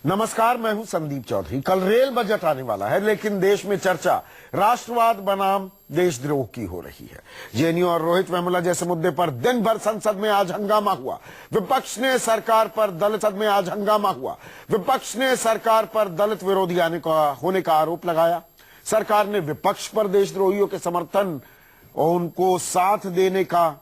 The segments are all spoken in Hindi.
नमस्कार, मैं हूं संदीप चौधरी। कल रेल बजट आने वाला है, लेकिन देश में चर्चा राष्ट्रवाद बनाम देशद्रोह की हो रही है। जेएनयू और रोहित वेमुला जैसे मुद्दे पर दिन भर संसद में आज हंगामा हुआ। विपक्ष ने सरकार पर दलित में आज हंगामा हुआ। विपक्ष ने सरकार पर दलित विरोधी होने का आरोप लगाया। सरकार ने विपक्ष पर देशद्रोहियों के समर्थन और उनको साथ देने का,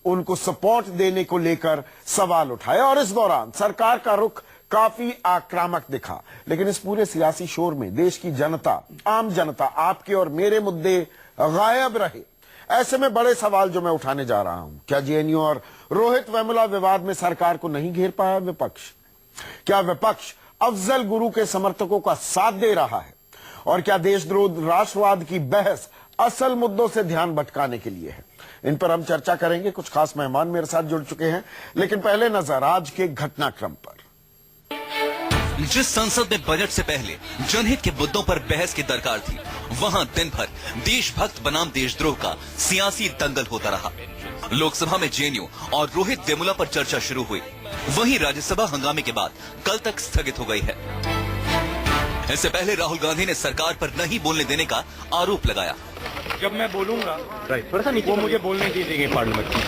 उनको सपोर्ट देने को लेकर सवाल उठाया और इस दौरान सरकार का रुख काफी आक्रामक दिखा। लेकिन इस पूरे सियासी शोर में देश की जनता, आम जनता, आपके और मेरे मुद्दे गायब रहे। ऐसे में बड़े सवाल जो मैं उठाने जा रहा हूं, क्या जेएनयू और रोहित वेमुला विवाद में सरकार को नहीं घेर पाया विपक्ष? क्या विपक्ष अफजल गुरु के समर्थकों का साथ दे रहा है? और क्या देशद्रोह राष्ट्रवाद की बहस असल मुद्दों से ध्यान भटकाने के लिए है? इन पर हम चर्चा करेंगे। कुछ खास मेहमान मेरे साथ जुड़ चुके हैं, लेकिन पहले नजर आज के घटनाक्रम पर। जिस संसद में बजट से पहले जनहित के मुद्दों पर बहस की दरकार थी, वहां दिन भर देशभक्त बनाम देशद्रोह का सियासी दंगल होता रहा। लोकसभा में जेएनयू और रोहित वेमुला पर चर्चा शुरू हुई, वहीं राज्यसभा हंगामे के बाद कल तक स्थगित हो गई है। इससे पहले राहुल गांधी ने सरकार पर नहीं बोलने देने का आरोप लगाया। जब मैं बोलूंगा वो मुझे बोलने दीजिए पार्लियामेंट में।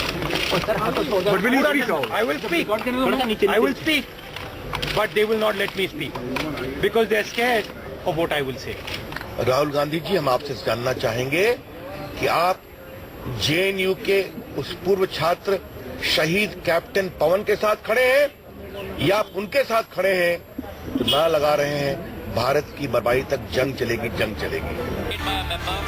I will speak, but they will not let me speak because they are scared of what I will say. Rahul Gandhi ji, हम आपसे जानना चाहेंगे कि आप जेएनयू के उस पूर्व छात्र शहीद कैप्टन पवन के साथ खड़े हैं या आप उनके साथ खड़े हैं जो नारा लगा रहे हैं भारत की बर्बादी तक जंग चलेगी, जंग चलेगी।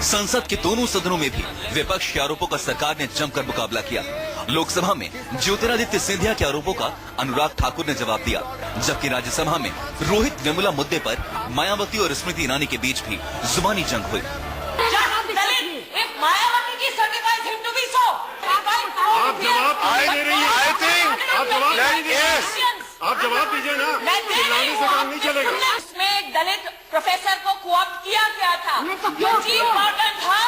संसद के दोनों सदनों में भी विपक्ष के आरोपों का सरकार ने जमकर मुकाबला किया। लोकसभा में ज्योतिरादित्य सिंधिया के आरोपों का अनुराग ठाकुर ने जवाब दिया, जबकि राज्यसभा में रोहित वेमुला मुद्दे पर मायावती और स्मृति ईरानी के बीच भी जुबानी जंग हुई। आप जवाब दीजिए ना, चिल्लाने से काम नहीं चलेगा। इसमें एक दलित प्रोफेसर को कोऑप्ट किया गया था, जो इम्पोर्टेंट था।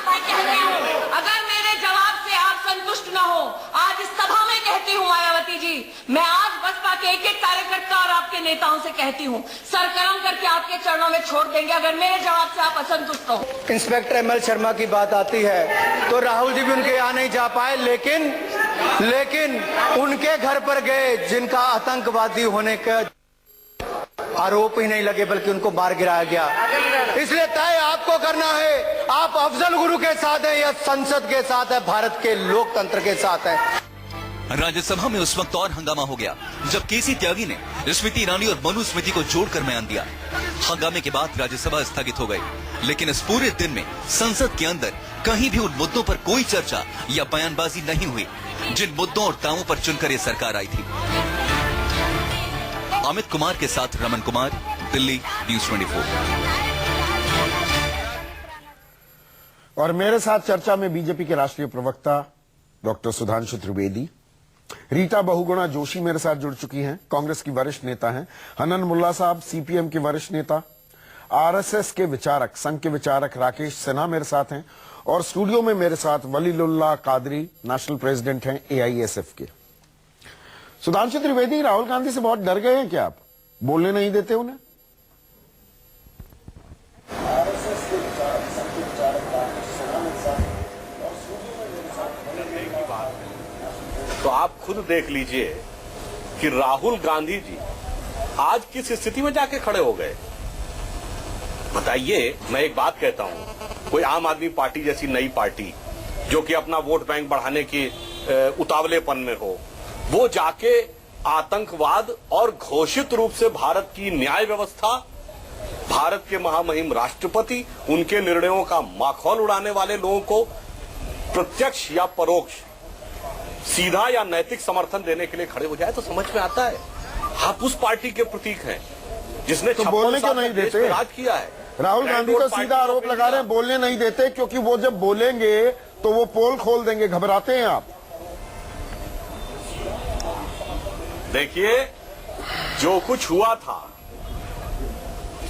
मैं कहती हूँ, अगर मेरे जवाब से आप संतुष्ट न हो, आज इस सभा में कहती हूँ मायावती जी, मैं आज बसपा के एक एक कार्यकर्ता और आपके नेताओं से कहती हूँ, सरकरम करके आपके चरणों में छोड़ देंगे अगर मेरे जवाब से आप असंतुष्ट हो। इंस्पेक्टर एमएल शर्मा की बात आती है तो राहुल जी भी उनके यहाँ नहीं जा पाए, लेकिन उनके घर पर गए जिनका आतंकवादी होने का आरोप ही नहीं लगे बल्कि उनको मार गिराया गया। इसलिए तय आपको करना है, आप अफजल गुरु के साथ हैं या संसद के साथ है, भारत के लोकतंत्र के साथ है। राज्यसभा में उस वक्त और हंगामा हो गया जब केसी त्यागी ने स्मृति ईरानी और मनु स्मृति को जोड़कर बयान दिया। हंगामे के बाद राज्यसभा स्थगित हो गई, लेकिन इस पूरे दिन में संसद के अंदर कहीं भी उन मुद्दों पर कोई चर्चा या बयानबाजी नहीं हुई जिन मुद्दों और दावों पर चुनकर ये सरकार आई थी। अमित कुमार के साथ रमन कुमार, दिल्ली, न्यूज़ 24। और मेरे साथ चर्चा में बीजेपी के राष्ट्रीय प्रवक्ता डॉक्टर सुधांशु त्रिवेदी, रीता बहुगुणा जोशी मेरे साथ जुड़ चुकी हैं, कांग्रेस की वरिष्ठ नेता हैं, हनन मुल्ला साहब सीपीएम के वरिष्ठ नेता, आरएसएस के विचारक, संघ के विचारक राकेश सिन्हा मेरे साथ हैं, और स्टूडियो में मेरे साथ वलीलुल्लाह कादरी, नेशनल प्रेसिडेंट हैं एआईएसएफ के। सुधांशु त्रिवेदी, राहुल गांधी से बहुत डर गए हैं क्या आप? बोलने नहीं देते उन्हें? तो आप खुद देख लीजिए कि राहुल गांधी जी आज किस स्थिति में जाके खड़े हो गए। बताइए, मैं एक बात कहता हूं, कोई आम आदमी पार्टी जैसी नई पार्टी जो कि अपना वोट बैंक बढ़ाने के उतावलेपन में हो, वो जाके आतंकवाद और घोषित रूप से भारत की न्याय व्यवस्था, भारत के महामहिम राष्ट्रपति, उनके निर्णयों का माखौल उड़ाने वाले लोगों को प्रत्यक्ष या परोक्ष, सीधा या नैतिक समर्थन देने के लिए खड़े हो जाए तो समझ में आता है आप उस पार्टी के प्रतीक हैं जिसने तो बोलने क्यों नहीं देते? राज किया है। राहुल गांधी को सीधा आरोप लगा रहे हैं, बोलने नहीं देते, क्योंकि वो जब बोलेंगे तो वो पोल खोल देंगे। घबराते हैं आप? देखिए, जो कुछ हुआ था,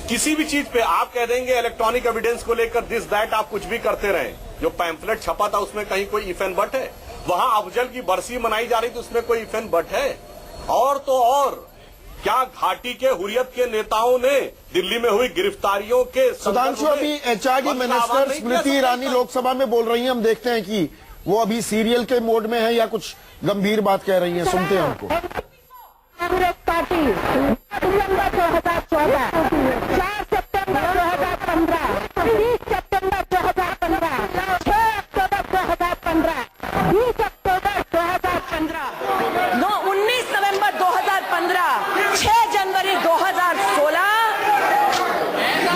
किसी भी चीज पे आप कह देंगे इलेक्ट्रॉनिक एविडेंस को लेकर दिस दैट, आप कुछ भी करते रहे। जो पैम्फलेट छपा था उसमें कहीं कोई इफ एंड बट है? वहां अफजल की बरसी मनाई जा रही थी, उसमें कोई इफ एंड बट है? और तो और क्या घाटी के हुर्रियत के नेताओं ने दिल्ली में हुई गिरफ्तारियों के सुधांशु, अभी एचआरडी मिनिस्टर स्मृति ईरानी लोकसभा में बोल रही हैं। हम देखते हैं कि वो अभी सीरियल के मोड में है या कुछ गंभीर बात कह रही हैं। सुनते हैं उनको। कांग्रेस पार्टी दिसंबर 2014, 4 सितंबर 2015, 30 सितंबर 2015, 6 अक्टूबर 2015, 20 अक्टूबर 2015, 19 नवंबर 2015, 6 जनवरी 2016,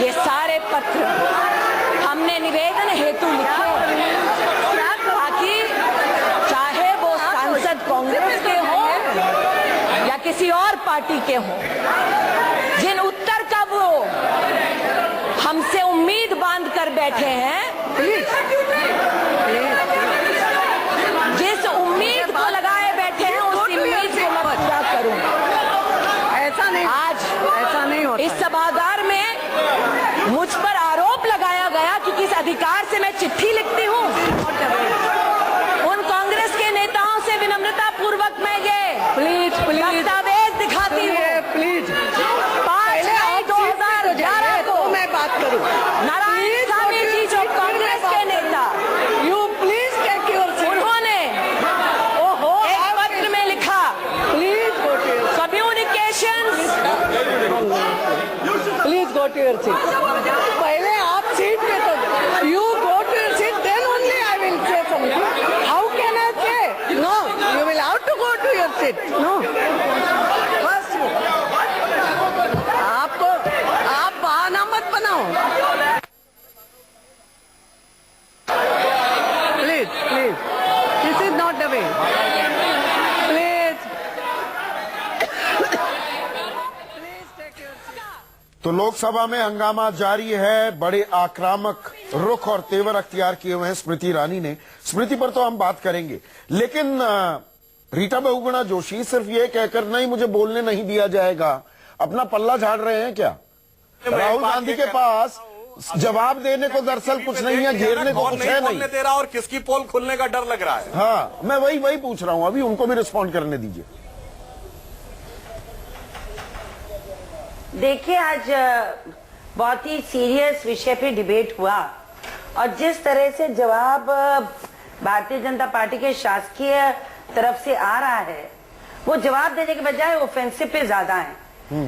ये सारे पत्र हमने निवेदन हेतु लिखे ताकि चाहे वो सांसद कांग्रेस के हों या किसी और पार्टी के हों, जिन उत्तर का वो हमसे उम्मीद बांध कर बैठे हैं, जिस उम्मीद को लगाए बैठे हैं उस उम्मीद को मैं पूरा करूं। ऐसा नहीं, आज ऐसा नहीं होता। इस सभागार में मुझ पर आरोप लगाया गया कि किस अधिकार से मैं चिट्ठी लिखती हूँ। उन कांग्रेस के नेताओं से विनम्रता पूर्वक मैं ये दस्तावेज दिखाती हूँ। प्लीज 5 मई 2011 को मैं बात करूं। नारायण स्वामी जी जो कांग्रेस के नेता, you please take your seat. उन्होंने एक पत्र में लिखा, please go to your communications, please go to your seat. पहले आप सीट पे तो you go to your seat, then only I will say something. How can I say? No, you will have to go to your seat. No, first आप बहाना मत बनाओ। Please please, this is not the way. Please तो लोकसभा में हंगामा जारी है। बड़े आक्रामक रुख और तेवर अख्तियार किए हुए हैं स्मृति ईरानी ने। स्मृति पर तो हम बात करेंगे, लेकिन रीटा बहुगुणा जोशी सिर्फ ये कहकर नहीं मुझे बोलने नहीं दिया जाएगा, अपना पल्ला झाड़ रहे हैं क्या? राहुल गांधी के पास जवाब देने को दरअसल कुछ नहीं है, घेरने को कुछ है नहीं। दे रहा और किसकी पोल खुलने का डर लग रहा है। हाँ, मैं वही पूछ रहा हूं। अभी उनको भी रिस्पॉन्ड करने दीजिए। देखिए, आज बहुत ही सीरियस विषय पे डिबेट हुआ और जिस तरह से जवाब भारतीय जनता पार्टी के शासकीय तरफ से आ रहा है, वो जवाब देने के बजाय ऑफेंसिव पे ज्यादा है।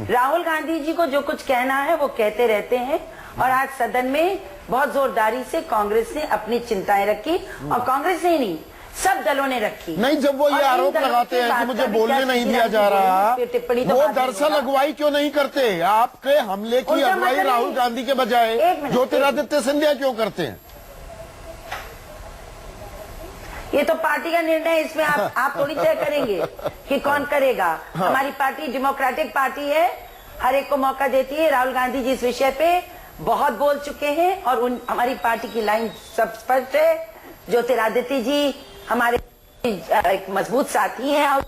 राहुल गांधी जी को जो कुछ कहना है वो कहते रहते हैं और आज सदन में बहुत जोरदारी से कांग्रेस ने अपनी चिंताएं रखी और कांग्रेस ने नहीं, सब दलों ने रखी। नहीं, जब वो ये आरोप लगाते हैं कि मुझे बोलने नहीं दिया जा रहा, वो दरअसल अगुवाई क्यों नहीं करते? आपके हमले की अगुवाई राहुल गांधी के बजाय ज्योतिरादित्य सिंधिया क्यों करते हैं? ये तो पार्टी का निर्णय, इसमें आप थोड़ी तय करेंगे कि कौन करेगा। हाँ। हमारी पार्टी डेमोक्रेटिक पार्टी है, हर एक को मौका देती है। राहुल गांधी जी इस विषय पे बहुत बोल चुके हैं और हमारी पार्टी की लाइन सब स्पष्ट है। ज्योतिरादित्य जी हमारे एक मजबूत साथी हैं और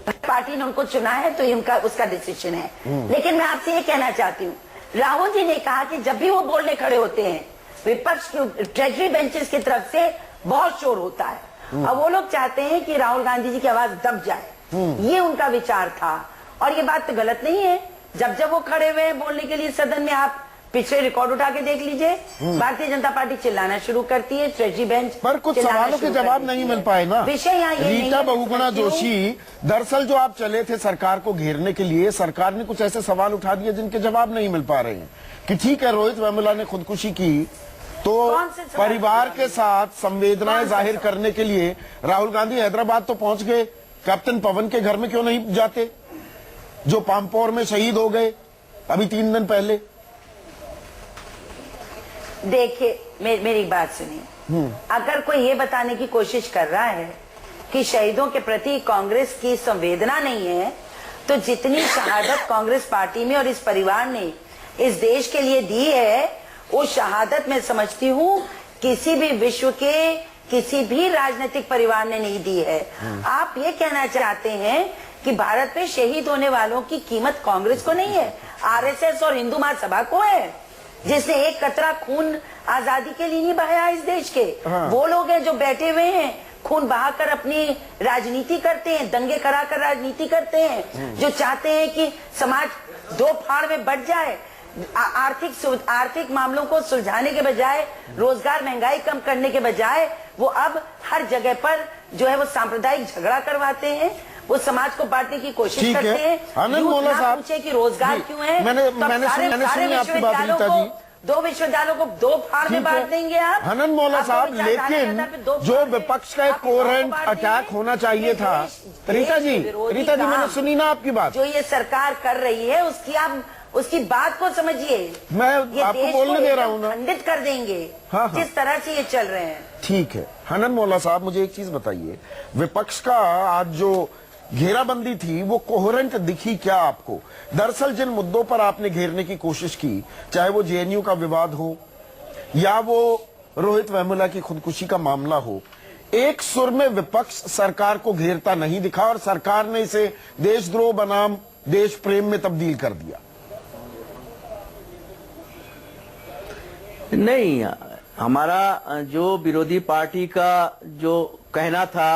पार्टी ने उनको चुना है तो उनका उसका डिसीजन है। लेकिन मैं आपसे ये कहना चाहती हूँ, राहुल जी ने कहा कि जब भी वो बोलने खड़े होते हैं विपक्ष के ट्रेजरी बेंचेस की तरफ से बहुत शोर होता है और वो लोग चाहते हैं कि राहुल गांधी जी की आवाज दब जाए। ये उनका विचार था और ये बात तो गलत नहीं है। जब वो खड़े हुए हैं बोलने के लिए सदन में, आप पिछले रिकॉर्ड उठा के देख लीजिए, भारतीय जनता पार्टी चिल्लाना शुरू करती है, ट्रेजरी बेंच पर कुछ सवालों के जवाब नहीं मिल पाए ना। विषय यहाँ ये रीटा बहुगुणा जोशी, दरअसल जो आप चले थे सरकार को घेरने के लिए, सरकार ने कुछ ऐसे सवाल उठा दिए जिनके जवाब नहीं मिल पा रहे हैं कि ठीक है रोहित वेमुला ने खुदकुशी की तो परिवार के साथ संवेदनाएं जाहिर करने के लिए राहुल गांधी हैदराबाद तो पहुंच गए, कैप्टन पवन के घर में क्यों नहीं जाते जो पामपोर में शहीद हो गए अभी 3 दिन पहले? देखिए, मेरी बात सुनिए। अगर कोई ये बताने की कोशिश कर रहा है कि शहीदों के प्रति कांग्रेस की संवेदना नहीं है, तो जितनी शहादत कांग्रेस पार्टी में और इस परिवार ने इस देश के लिए दी है, उस शहादत मैं समझती हूँ किसी भी विश्व के किसी भी राजनीतिक परिवार ने नहीं दी है। आप ये कहना चाहते हैं कि भारत में शहीद होने वालों की कीमत कांग्रेस को नहीं है, आरएसएस और हिंदू महासभा को है, जिसने एक कतरा खून आजादी के लिए नहीं बहाया इस देश के। वो लोग हैं जो बैठे हुए हैं खून बहाकर अपनी राजनीति करते हैं, दंगे कराकर राजनीति करते हैं, जो चाहते हैं कि समाज दो फाड़ में बढ़ जाए, आर्थिक मामलों को सुलझाने के बजाय, रोजगार महंगाई कम करने के बजाय वो अब हर जगह पर जो है वो सांप्रदायिक झगड़ा करवाते हैं, वो समाज को बांटने की कोशिश करते हैं। आनंद मोला साहब पूछे कि रोजगार क्यों है, मैंने सुनी आपकी बात रीता जी। दो विश्वविद्यालयों को दो फाड़ में बांट देंगे आप। आनंद मोला साहब, लेकिन जो विपक्ष का एक कोहेरेंट अटैक होना चाहिए था, रीता जी मैंने सुनी ना आपकी बात। जो ये सरकार कर रही है उसकी आप उसकी बात को समझिए। मैं आपको बोलने दे रहा हूँ ना, खंडित कर देंगे। हाँ। जिस तरह से ये चल रहे हैं। ठीक है आनंद मोला साहब, मुझे एक चीज बताइए, विपक्ष का आज जो घेराबंदी थी वो कोहेरेंट दिखी क्या आपको? दरअसल जिन मुद्दों पर आपने घेरने की कोशिश की, चाहे वो जेएनयू का विवाद हो या वो रोहित वेमुला की खुदकुशी का मामला हो, एक सुर में विपक्ष सरकार को घेरता नहीं दिखा और सरकार ने इसे देशद्रोह बनाम देश प्रेम में तब्दील कर दिया। नहीं, हमारा जो विरोधी पार्टी का जो कहना था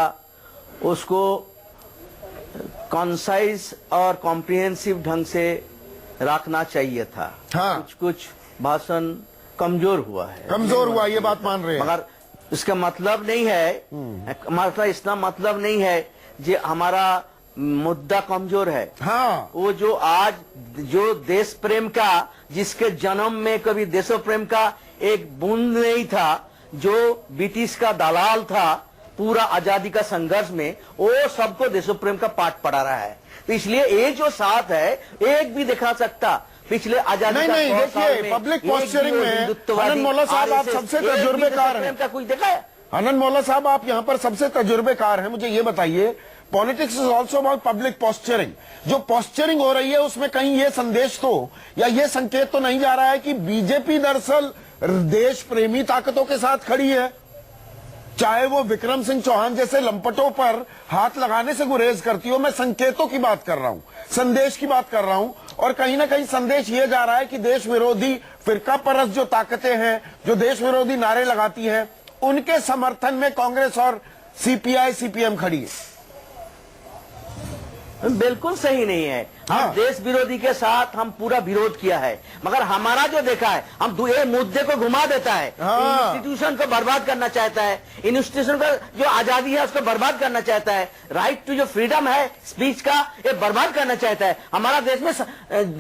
उसको कॉन्साइज और कॉम्प्रिहेंसिव ढंग से रखना चाहिए था। हाँ। कुछ भाषण कमजोर हुआ है, कमजोर हुआ, ये बात मान रहे हैं, मगर इसका मतलब नहीं है, इसका मतलब नहीं है कि हमारा मुद्दा कमजोर है। हाँ। वो जो आज जो देश प्रेम का, जिसके जन्म में कभी देशो प्रेम का एक बूंद नहीं था, जो ब्रिटिश का दलाल था पूरा आजादी का संघर्ष में, वो सबको देशो प्रेम का पाठ पढ़ा रहा है। तो इसलिए ये जो साथ है एक भी दिखा सकता पिछले आजादी नहीं देखिए, पब्लिक पॉस्चरिंग में आनंद मोला साहब आप सबसे तजुर्बेकार हैं। का कुछ देखा है? आनंद मोला साहब आप यहाँ पर सबसे तजुर्बेकार हैं, मुझे ये बताइए, politics is also about public posturing. जो पॉस्चरिंग हो रही है उसमें कहीं ये संदेश तो या ये संकेत तो नहीं जा रहा है कि बीजेपी दरअसल देश प्रेमी ताकतों के साथ खड़ी है, चाहे वो विक्रम सिंह चौहान जैसे लंपटों पर हाथ लगाने से गुरेज करती हो। मैं संकेतों की बात कर रहा हूं, संदेश की बात कर रहा हूं, और कहीं ना कहीं संदेश ये जा रहा है कि देश विरोधी फिरका परस्त जो ताकतें हैं, जो देश विरोधी नारे लगाती हैं, उनके समर्थन में कांग्रेस और सीपीआई सीपीएम खड़ी है। बिल्कुल सही नहीं है। हम हाँ। देश विरोधी के साथ हम पूरा विरोध किया है, मगर हमारा जो देखा है, हम ये मुद्दे को घुमा देता है। हाँ। इंस्टीट्यूशन को बर्बाद करना चाहता है, इंस्टीट्यूशन का जो आजादी है उसको बर्बाद करना चाहता है, राइट टू जो फ्रीडम है स्पीच का, ये बर्बाद करना चाहता है। हमारा देश में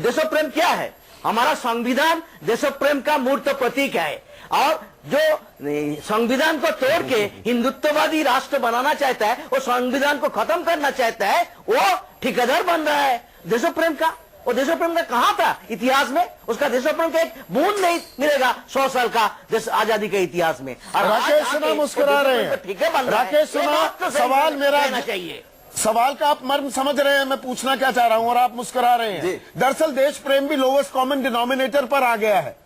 देशो प्रेम क्या है? हमारा संविधान देशो प्रेम का मूर्त प्रतीक है, और जो संविधान को तोड़ के हिंदुत्ववादी राष्ट्र बनाना चाहता है, वो संविधान को खत्म करना चाहता है, वो ठेकेदार बन रहा है देशो प्रेम का। वो देशो प्रेम का कहां था इतिहास में? उसका देशो प्रेम का एक बूंद नहीं मिलेगा 100 साल का देश आजादी के इतिहास में। राकेश सिन्हा मुस्कुरा रहे हैं। राकेश सिन्हा, सवाल मेरा चाहिए, सवाल का आप मर्म समझ रहे हैं मैं पूछना क्या चाह रहा हूं, और आप मुस्कुरा रहे हैं। दरअसल देश प्रेम भी लोवेस्ट कॉमन डिनोमिनेटर पर आ गया है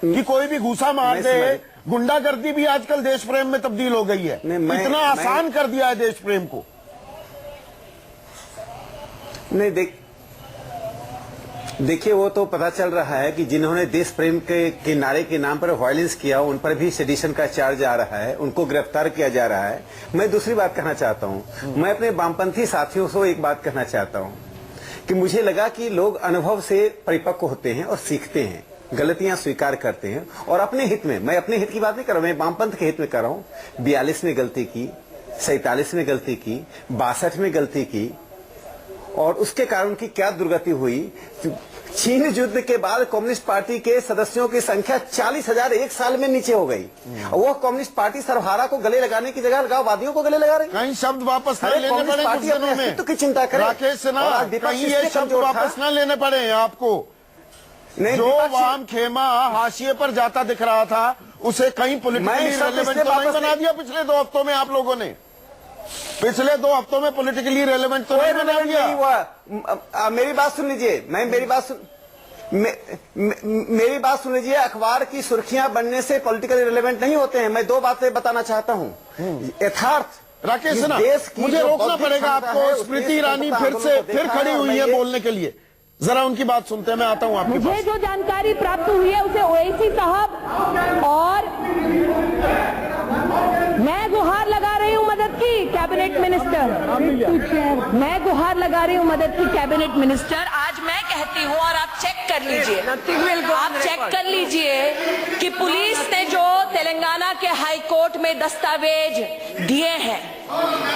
कि कोई भी घूसा मार दे, गुंडागर्दी भी आजकल देश प्रेम में तब्दील हो गई है। इतना आसान कर दिया है देश प्रेम को। नहीं, देखिए वो तो पता चल रहा है कि जिन्होंने देश प्रेम के नारे के नाम पर वायलेंस किया, उन पर भी सेडिशन का चार्ज आ रहा है, उनको गिरफ्तार किया जा रहा है। मैं दूसरी बात कहना चाहता हूं, मैं अपने वामपंथी साथियों से एक बात कहना चाहता हूं कि मुझे लगा कि लोग अनुभव से परिपक्व होते हैं और सीखते हैं, गलतियां स्वीकार करते हैं और अपने हित में, मैं अपने हित की बात नहीं कर रहा हूं, मैं वामपंथ के हित में कर रहा हूं। 42 में गलती की, 47 में गलती की, 62 में गलती की, और उसके कारण की क्या दुर्गति हुई। चीन युद्ध के बाद कम्युनिस्ट पार्टी के सदस्यों की संख्या 40,000 एक साल में नीचे हो गई, और वो कम्युनिस्ट पार्टी सर्वहारा को गले लगाने की जगह अलगाववादियों को गले लगा रही। कहीं शब्द वापस न लेने पड़े कुछ दिनों में, तो की चिंता करें राकेश सिन्हा, कहीं ये शब्द वापस न लेने पड़े आपको। जो वाम खेमा हाशिए पर जाता दिख रहा था, उसे कहीं पॉलिटिकली रेलेवेंट तो नहीं बना दिया पिछले 2 हफ्तों में आप लोगों ने? पिछले 2 हफ्तों में पॉलिटिकली रेलेवेंट तो नहीं बना दिया। मेरी बात सुन लीजिए, मेरी बात सुन लीजिए। अखबार की सुर्खियां बनने से पॉलिटिकली रेलेवेंट नहीं होते हैं। मैं 2 बातें बताना चाहता हूं। यथार्थ राकेश सिन्हा, मुझे रोकना पड़ेगा आपको। स्मृति ईरानी फिर खड़ी हुई है बोलने के लिए, जरा उनकी बात सुनते हैं। मैं आता हूं आपके पास। मुझे जो जानकारी प्राप्त हुई है उसे ओवैसी साहब और मैं गुहार लगा रही हूं मदद की कैबिनेट मिनिस्टर, मैं गुहार लगा रही हूँ मदद की कैबिनेट मिनिस्टर। आज मैं कहती हूँ और आप चेक कर लीजिए, आप चेक कर लीजिए कि पुलिस ने जो तेलंगाना के हाई कोर्ट में दस्तावेज दिए हैं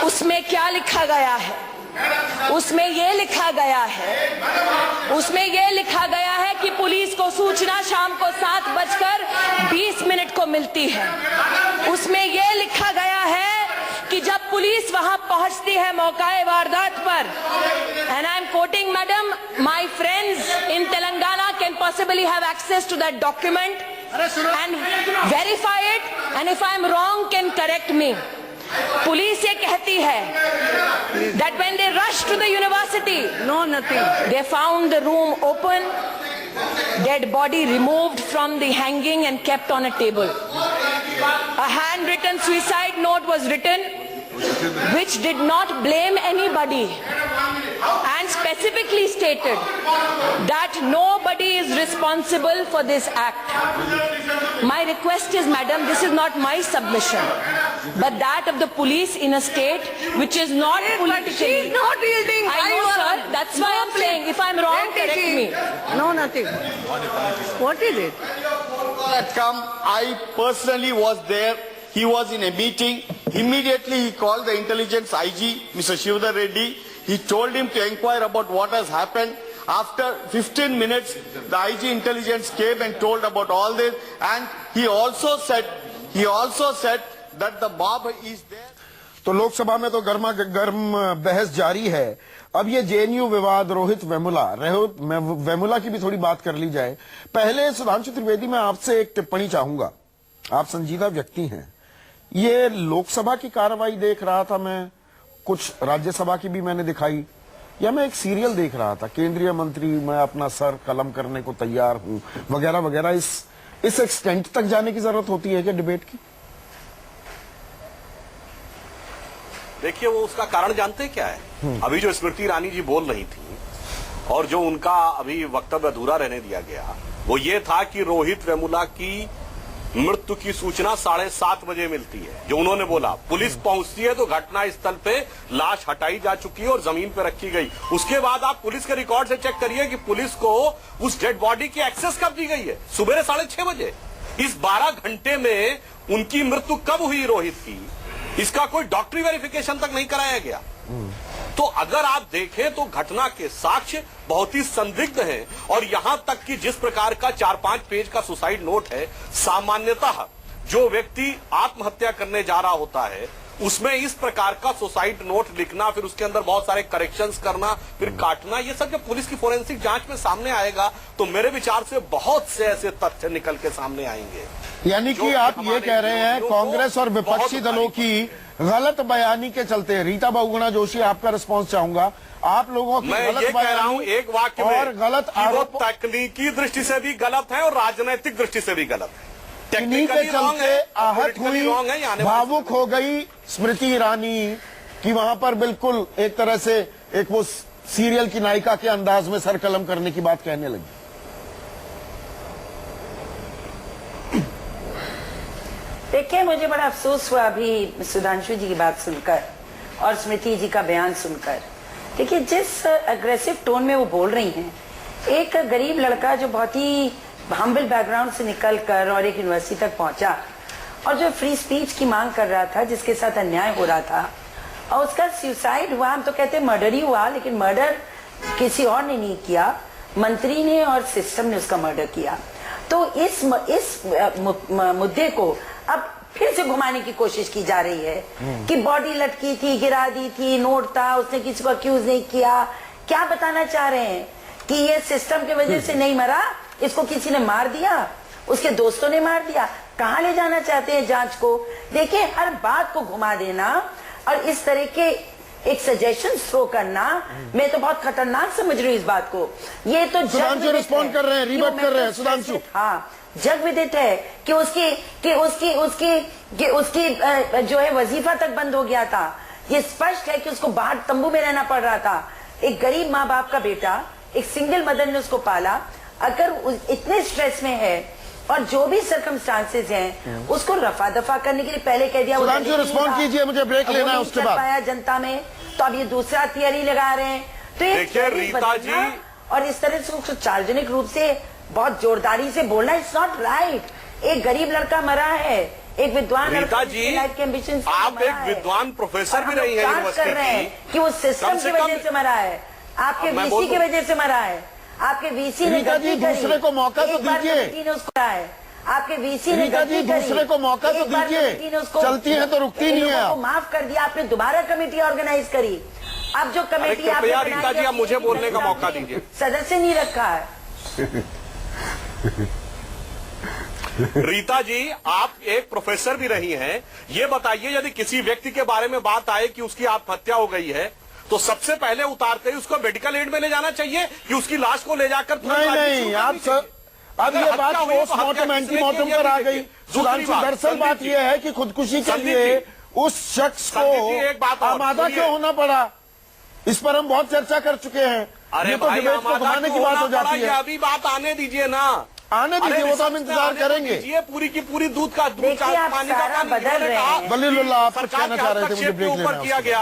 उसमें क्या लिखा गया है। उसमें ये लिखा गया है कि पुलिस को सूचना शाम को 7:20 को मिलती है। उसमें ये लिखा गया है कि जब पुलिस वहां पहुंचती है मौकाए वारदात पर, and I am quoting madam, my friends in Telangana can possibly have access to that document and verify it, and if I am wrong can correct me. Police ये कहती है that when they rushed to the university, they found the room open, dead body removed from the hanging and kept on a table. A handwritten suicide note was written which did not blame anybody and specifically stated that nobody is responsible for this act. My request is, madam, this is not my submission, but that of the police in a state which is not politically. She is not yielding. I know, sir. That's why I'm saying, if I'm wrong, correct me. No, nothing. What is it? I personally was there. He was in a meeting. Immediately he called the intelligence IG, Mr. Shivdar Reddy. He told him to inquire about what has happened. After 15 minutes, the IG intelligence came and told about all this. And he also said that the mob is there. तो लोकसभा में तो गर्मा गर्म बहस जारी है। अब ये जेएनयू विवाद, रोहित वेमुला की भी थोड़ी बात कर ली जाए। पहले सुधांशु त्रिवेदी, मैं आपसे एक टिप्पणी चाहूंगा। आप संजीदा व्यक्ति हैं। ये लोकसभा की कार्रवाई देख रहा था मैं, कुछ राज्यसभा की भी मैंने दिखाई, या मैं एक सीरियल देख रहा था, केंद्रीय मंत्री मैं अपना सर कलम करने को तैयार हूं वगैरह वगैरह। इस एक्सटेंट तक जाने की जरूरत होती है क्या डिबेट की? देखिए, वो उसका कारण जानते हैं क्या है? अभी जो स्मृति ईरानी जी बोल रही थी और जो उनका अभी वक्तव्य अधूरा रहने दिया गया, वो ये था कि रोहित वेमुला की मृत्यु की सूचना 7:30 बजे मिलती है। जो उन्होंने बोला, पुलिस पहुंचती है तो घटना स्थल पे लाश हटाई जा चुकी है और जमीन पे रखी गई। उसके बाद आप पुलिस के रिकॉर्ड से चेक करिए कि पुलिस को उस डेड बॉडी की एक्सेस कब दी गई है। सुबह 6:30 बजे। इस 12 घंटे में उनकी मृत्यु कब हुई रोहित की, इसका कोई डॉक्टरी वेरिफिकेशन तक नहीं कराया गया। तो अगर आप देखें तो घटना के साक्ष्य बहुत ही संदिग्ध हैं। और यहां तक कि जिस प्रकार का 4-5 पेज का सुसाइड नोट है, सामान्यतः जो व्यक्ति आत्महत्या करने जा रहा होता है उसमें इस प्रकार का सुसाइड नोट लिखना, फिर उसके अंदर बहुत सारे करेक्शंस करना, फिर काटना, ये सब जब पुलिस की फोरेंसिक जांच में सामने आएगा तो मेरे विचार से बहुत से ऐसे तथ्य निकल के सामने आएंगे। यानी कि आप ये कह रहे हैं कांग्रेस और विपक्षी दलों की गलत बयानी के चलते। रीता बहुगुणा जोशी, आपका रिस्पांस चाहूंगा। आप लोगों की मैं गलत ये कह रहा हूं एक वाक्य में और गलत आरोप तकनीकी दृष्टि से भी गलत है और राजनीतिक दृष्टि से भी गलत है। इन्हीं के चलते आहत हुई, भावुक हो गई स्मृति ईरानी कि वहां पर बिल्कुल एक तरह से एक वो सीरियल की नायिका के अंदाज में सरकलम करने की बात कहने लगी। देखिए, मुझे बड़ा अफसोस हुआ अभी सुधांशु जी की बात सुनकर और स्मृति जी का बयान सुनकर। देखिए, जिस अग्रेसिव टोन में वो बोल रही हैं, एक गरीब लड़का जो बहुत ही हम्बल बैकग्राउंड से निकलकर और एक यूनिवर्सिटी तक पहुंचा और जो फ्री स्पीच की मांग कर रहा था, जिसके साथ अन्याय हो रहा था, और उसका सुसाइड हुआ। हम तो कहते हैं मर्डर ही हुआ, लेकिन मर्डर किसी और ने नहीं किया, मंत्री ने और सिस्टम ने उसका मर्डर किया। तो इस मुद्दे को अब फिर से घुमाने की कोशिश की जा रही है कि बॉडी लटकी थी, गिरा दी थी, नोट था, उसने किसी को अक्यूज नहीं किया। क्या बताना चाह रहे हैं कि ये सिस्टम की वजह से नहीं मरा, इसको किसी ने मार दिया, उसके दोस्तों ने मार दिया? कहां ले जाना चाहते हैं जांच को? देखिए, हर बात को घुमा देना और इस तरह के एक सजेशन थ्रो करना, मैं तो बहुत खतरनाक समझ रही हूँ इस बात को। ये तो सुधांशु रिस्पॉन्ड कर रहे हैं, रिबट कर रहे हैं सुधांशु। हाँ, जग विदित है कि उसकी जो है वजीफा तक बंद हो गया था। ये स्पष्ट है कि उसको बाहर तंबू में रहना पड़ रहा था। एक गरीब माँ बाप का बेटा, एक सिंगल मदर ने उसको पाला। अगर इतने स्ट्रेस में है और जो भी सर्कमस्टांसेस हैं उसको रफा दफा करने के लिए पहले कह दिया। सुधांशु रिस्पॉन्ड कीजिए, मुझे ब्रेक लेना है उसके बाद। पाया जनता में, तो अब ये दूसरा थियरी लगा रहे हैं। तो ये देखिए रीता जी, और इस तरह से सार्वजनिक रूप से बहुत जोरदारी से बोलना इट्स नॉट राइट। एक गरीब लड़का मरा है, एक विद्वान रीता जी, आप एक विद्वान प्रोफेसर भी रही है यूनिवर्सिटी की, कि वो सिस्टम की वजह से मरा है, आपके वीसी की वजह से मरा है, आपके वीसी ने गलती करी, दूसरे को मौका तो दीजिए, आपके वीसी ने गलती करी, दूसरे को मौका तो दीजिए, चलती है तो रुकती नहीं है। माफ कर दिया आपने, दोबारा कमेटी ऑर्गेनाइज करी। अब जो कमेटी आपने बनाई, रीता जी, आप मुझे बोलने का मौका दीजिए। सदस्य नहीं रखा है। रीता जी, आप एक प्रोफेसर भी रही हैं, ये बताइए यदि किसी व्यक्ति के बारे में बात आए कि उसकी आत्महत्या हो गई है, तो सबसे पहले उतारते ही उसको मेडिकल एड में ले जाना चाहिए कि उसकी लाश को ले जाकर? नहीं, आप अब ये बात पोस्टमार्टम एंटीमार्टम पर आ गई। सुधांशु, दरअसल बात ये है कि खुदकुशी के लिए उस शख्स को आमादा क्यों होना पड़ा, इस पर हम बहुत चर्चा कर चुके हैं। अरे ये तो डिबेट को घुमाने की बात हो जाती है। अभी बात आने दीजिए ना, आने दीजिए, वो तो हम इंतजार करेंगे। ये पूरी की पूरी दूध का पानी का पानी वलीलुल्लाह, आप कुछ कहना चाह रहे थे, मुझे ब्रेक लेना है। किया गया।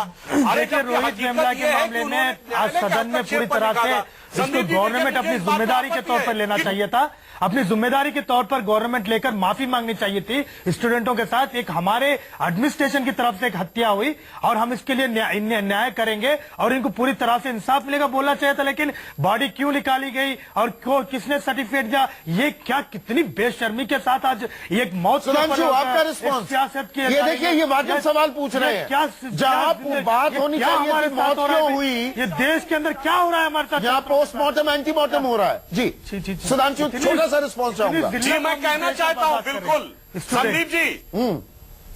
अरे रोहित वेमुला के मामले में आज सदन में पूरी तरह से इसको गवर्नमेंट अपनी जिम्मेदारी के तौर पर लेना चाहिए था। अपनी जिम्मेदारी के तौर पर गवर्नमेंट लेकर माफी मांगनी चाहिए थी। स्टूडेंटों के साथ एक हमारे एडमिनिस्ट्रेशन की तरफ से एक हत्या हुई और हम इसके लिए न्याय करेंगे और इनको पूरी तरह से इंसाफ मिलेगा, बोलना चाहिए था। लेकिन बॉडी क्यों निकाली गई और किसने सर्टिफिकेट दिया, ये क्या कितनी बेशर्मी के साथ आज एक मौत। सुधांशु, आपका रिस्पॉन्स सियासत की, ये देखिए, ये वाजिब सवाल पूछ रहे हैं। क्या जहाँ बात होनी चाहिए मौत क्यों हुई, ये देश के अंदर क्या हो रहा है हमारे साथ, जहाँ पोस्टमार्टम एंटीमार्टम हो रहा है। जी सुधांशु, छोटा सा रिस्पॉन्स चाहूंगा। जी मैं कहना चाहता हूं, बिल्कुल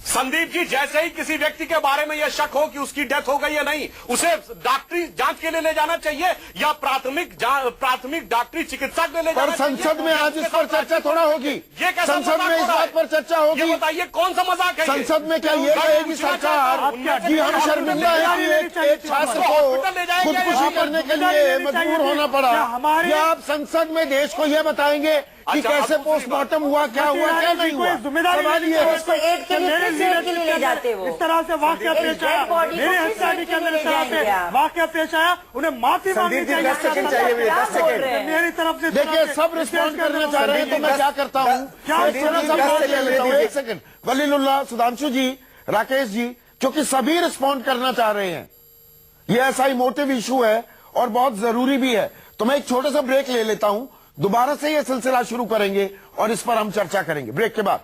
संदीप जी, जैसे ही किसी व्यक्ति के बारे में यह शक हो कि उसकी डेथ हो गई या नहीं, उसे डॉक्टरी जांच के लिए ले जाना चाहिए या प्राथमिक डॉक्टरी चिकित्सा के लिए ले जाना चाहिए। संसद में आज इस पर चर्चा थोड़ा होगी, ये कैसा संसद में इस बात पर चर्चा होगी। ये बताइए कौन सा मजाक है? संसद में क्या ये कहेगी सरकार कि हम शर्मिंदा है कि एक छात्र को खुदकुशी करने के लिए मजबूर होना पड़ा, या आप संसद में देश को ये बताएंगे कि कैसे पोस्टमार्टम हुआ, क्या हुआ, क्या नहीं हुआ? जिम्मेदारी ले जाते वो इस तरह से वाकया पेश आया, मेरे हिस्सानी के अंदर इस तरह से वाकया पेश आया, उन्हें माफी मांगनी चाहिए। 10 सेकंड चाहिए, 10 सेकंड मेरी तरफ से देखिए, सब रिस्पॉन्ड करना चाह रहे हैं तो मैं क्या करता हूँ, एक सेकंड। वलीलुल्लाह, सुधांशु जी, राकेश जी, क्योंकि सभी रिस्पॉन्ड करना चाह रहे हैं, ये ऐसा इमोटिव इशू है और बहुत जरूरी भी है, तो मैं एक छोटा सा ब्रेक ले लेता हूं, दोबारा से ये सिलसिला शुरू करेंगे और इस पर हम चर्चा करेंगे ब्रेक के बाद।